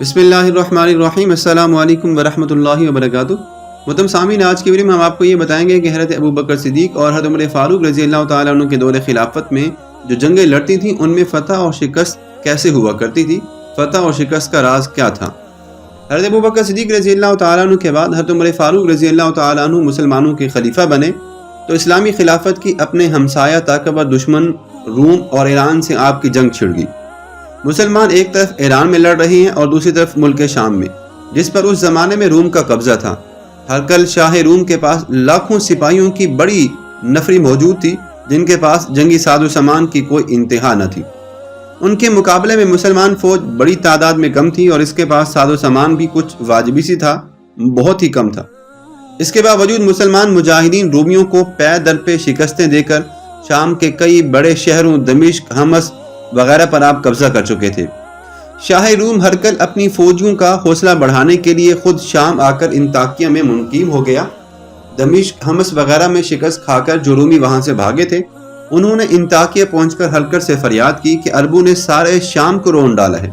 بسم اللہ الرحمن الرحیم۔ السلام علیکم ورحمۃ اللہ وبرکاتہ۔ محترم سامعین، آج کی ویڈیو میں ہم آپ کو یہ بتائیں گے کہ حضرت ابوبکر صدیق اور حضرت عمر فاروق رضی اللہ تعالیٰ عنہ کے دور خلافت میں جو جنگیں لڑتی تھیں ان میں فتح اور شکست کیسے ہوا کرتی تھی، فتح اور شکست کا راز کیا تھا۔ حضرت ابوبکر صدیق رضی اللہ تعالیٰ عنہ کے بعد حضرت عمر فاروق رضی اللہ تعالیٰ عنہ مسلمانوں کے خلیفہ بنے تو اسلامی خلافت کی اپنے ہمسایہ طاقتور دشمن روم اور ایران سے آپ کی جنگ چھڑ گئی۔ مسلمان ایک طرف ایران میں لڑ رہے ہیں اور دوسری طرف ملک شام میں، جس پر اس زمانے میں روم کا قبضہ تھا۔ ہرقل شاہ روم کے پاس لاکھوں سپاہیوں کی بڑی نفری موجود تھی، جن کے پاس جنگی ساز و سامان کی کوئی انتہا نہ تھی۔ ان کے مقابلے میں مسلمان فوج بڑی تعداد میں کم تھی اور اس کے پاس ساز و سامان بھی کچھ واجبی سی تھا، بہت ہی کم تھا۔ اس کے باوجود مسلمان مجاہدین رومیوں کو پے در پہ شکستیں دے کر شام کے کئی بڑے شہروں دمشق، حمص وغیرہ پر آپ قبضہ کر چکے تھے۔ شاہ روم ہرقل اپنی فوجوں کا حوصلہ بڑھانے کے لیے خود شام آ کر انطاکیہ میں منقیم ہو گیا۔ دمشق، حمص وغیرہ میں شکست کھا کر جو رومی وہاں سے بھاگے تھے، انہوں نے انطاکیہ پہنچ کر ہرقل سے فریاد کی کہ عربوں نے سارے شام کو رون ڈالا ہے،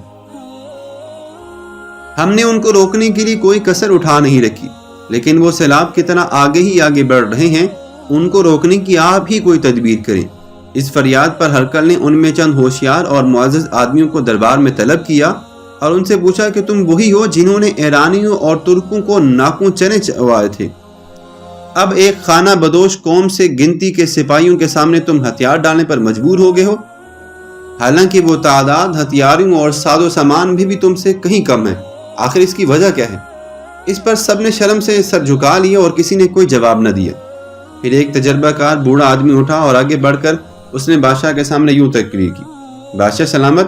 ہم نے ان کو روکنے کے لیے کوئی کسر اٹھا نہیں رکھی، لیکن وہ سیلاب کی طرح آگے ہی آگے بڑھ رہے ہیں، ان کو روکنے کی آپ ہی کوئی تدبیر کریں۔ اس فریاد پر ہرقل نے ان میں چند ہوشیار اور معزز آدمیوں کو دربار میں طلب کیا اور ان سے پوچھا کہ تم وہی ہو جنہوں نے ایرانیوں اور ترکوں کو ناکوں چنے چوائے تھے؟ اب ایک خانہ بدوش قوم سے گنتی کے سپاہیوں کے سامنے تم ہتھیار ڈالنے پر مجبور ہو گئے ہو، حالانکہ وہ تعداد ہتھیاروں اور ساز و سامان بھی تم سے کہیں کم ہے، آخر اس کی وجہ کیا ہے؟ اس پر سب نے شرم سے سر جھکا لیا اور کسی نے کوئی جواب نہ دیا۔ پھر ایک تجربہ کار بوڑھا آدمی اٹھا اور آگے بڑھ کر اس نے بادشاہ کے سامنے یوں تقریر کی: بادشاہ سلامت،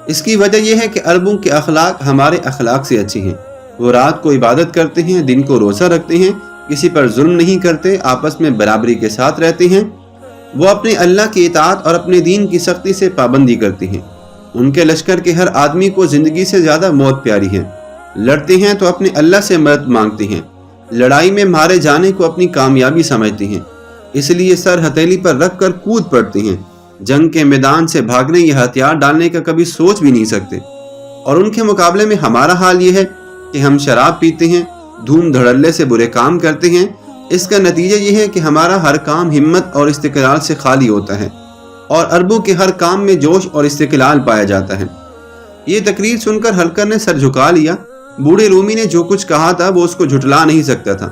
اس کی وجہ یہ ہے کہ عربوں کے اخلاق ہمارے اخلاق سے اچھی ہیں۔ وہ رات کو عبادت کرتے ہیں، دن کو روزہ رکھتے ہیں، کسی پر ظلم نہیں کرتے، آپس میں برابری کے ساتھ رہتے ہیں، وہ اپنے اللہ کی اطاعت اور اپنے دین کی سختی سے پابندی کرتے ہیں۔ ان کے لشکر کے ہر آدمی کو زندگی سے زیادہ موت پیاری ہے، لڑتے ہیں تو اپنے اللہ سے مدد مانگتے ہیں، لڑائی میں مارے جانے کو اپنی کامیابی سمجھتے ہیں، اس لیے سر ہتھیلی پر رکھ کر کود پڑتے ہیں، جنگ کے میدان سے بھاگنے یا ہتھیار ڈالنے کا کبھی سوچ بھی نہیں سکتے۔ اور ان کے مقابلے میں ہمارا حال یہ ہے کہ ہم شراب پیتے ہیں، دھوم دھڑلے سے برے کام کرتے ہیں، اس کا نتیجہ یہ ہے کہ ہمارا ہر کام ہمت اور استقلال سے خالی ہوتا ہے اور عربوں کے ہر کام میں جوش اور استقلال پایا جاتا ہے۔ یہ تقریر سن کر ہرقل نے سر جھکا لیا۔ بوڑھے رومی نے جو کچھ کہا تھا وہ اس کو جھٹلا نہیں سکتا تھا،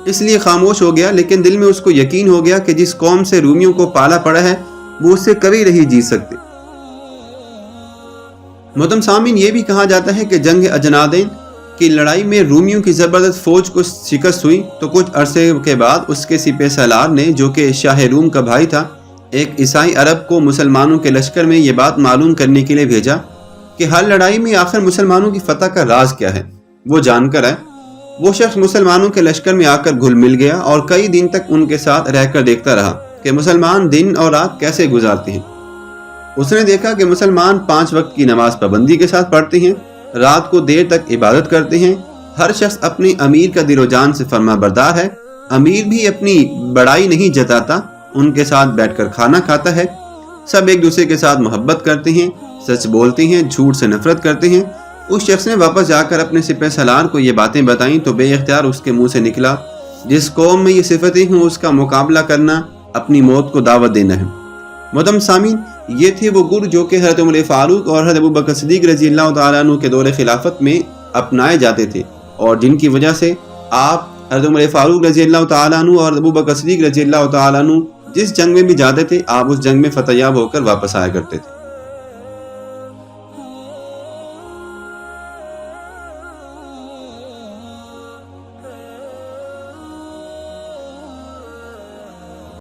اس لیے خاموش ہو گیا، لیکن دل میں اس کو یقین ہو گیا کہ جس قوم سے رومیوں کو پالا پڑا ہے وہ اس سے کبھی نہیں جیت سکتے۔ محترم سامعین، یہ بھی کہا جاتا ہے کہ جنگ اجنادین کی لڑائی میں رومیوں کی زبردست فوج کو شکست ہوئی تو کچھ عرصے کے بعد اس کے سپہ سالار نے، جو کہ شاہ روم کا بھائی تھا، ایک عیسائی عرب کو مسلمانوں کے لشکر میں یہ بات معلوم کرنے کے لیے بھیجا کہ ہر لڑائی میں آخر مسلمانوں کی فتح کا راز کیا ہے، وہ جان کر آئے۔ وہ شخص مسلمانوں کے لشکر میں آ کر گھل مل گیا اور کئی دن تک ان کے ساتھ رہ کر دیکھتا رہا کہ مسلمان دن اور رات کیسے گزارتے ہیں۔ اس نے دیکھا کہ مسلمان 5 وقت کی نماز پابندی کے ساتھ پڑھتے ہیں، رات کو دیر تک عبادت کرتے ہیں، ہر شخص اپنے امیر کا دل و جان سے فرما بردار ہے، امیر بھی اپنی بڑائی نہیں جتاتا، ان کے ساتھ بیٹھ کر کھانا کھاتا ہے، سب ایک دوسرے کے ساتھ محبت کرتے ہیں، سچ بولتے ہیں، جھوٹ سے نفرت کرتے ہیں۔ اس شخص نے واپس جا کر اپنے سپہ سالار کو یہ باتیں بتائیں تو بے اختیار اس کے منہ سے نکلا: جس قوم میں یہ صفتیں ہوں اس کا مقابلہ کرنا اپنی موت کو دعوت دینا ہے۔ محترم سامعین، یہ تھے وہ گر جو کہ حضرت عمر فاروق اور حضرت ابوبکر صدیق رضی اللہ تعالیٰ عنہ کے دور خلافت میں اپنائے جاتے تھے اور جن کی وجہ سے آپ حضرت عمر فاروق رضی اللہ تعالیٰ عنہ اور ابوبکر صدیق رضی اللہ تعالیٰ عنہ جس جنگ میں بھی جاتے تھے، آپ اس جنگ میں فتح یاب ہو کر واپس آیا کرتے تھے۔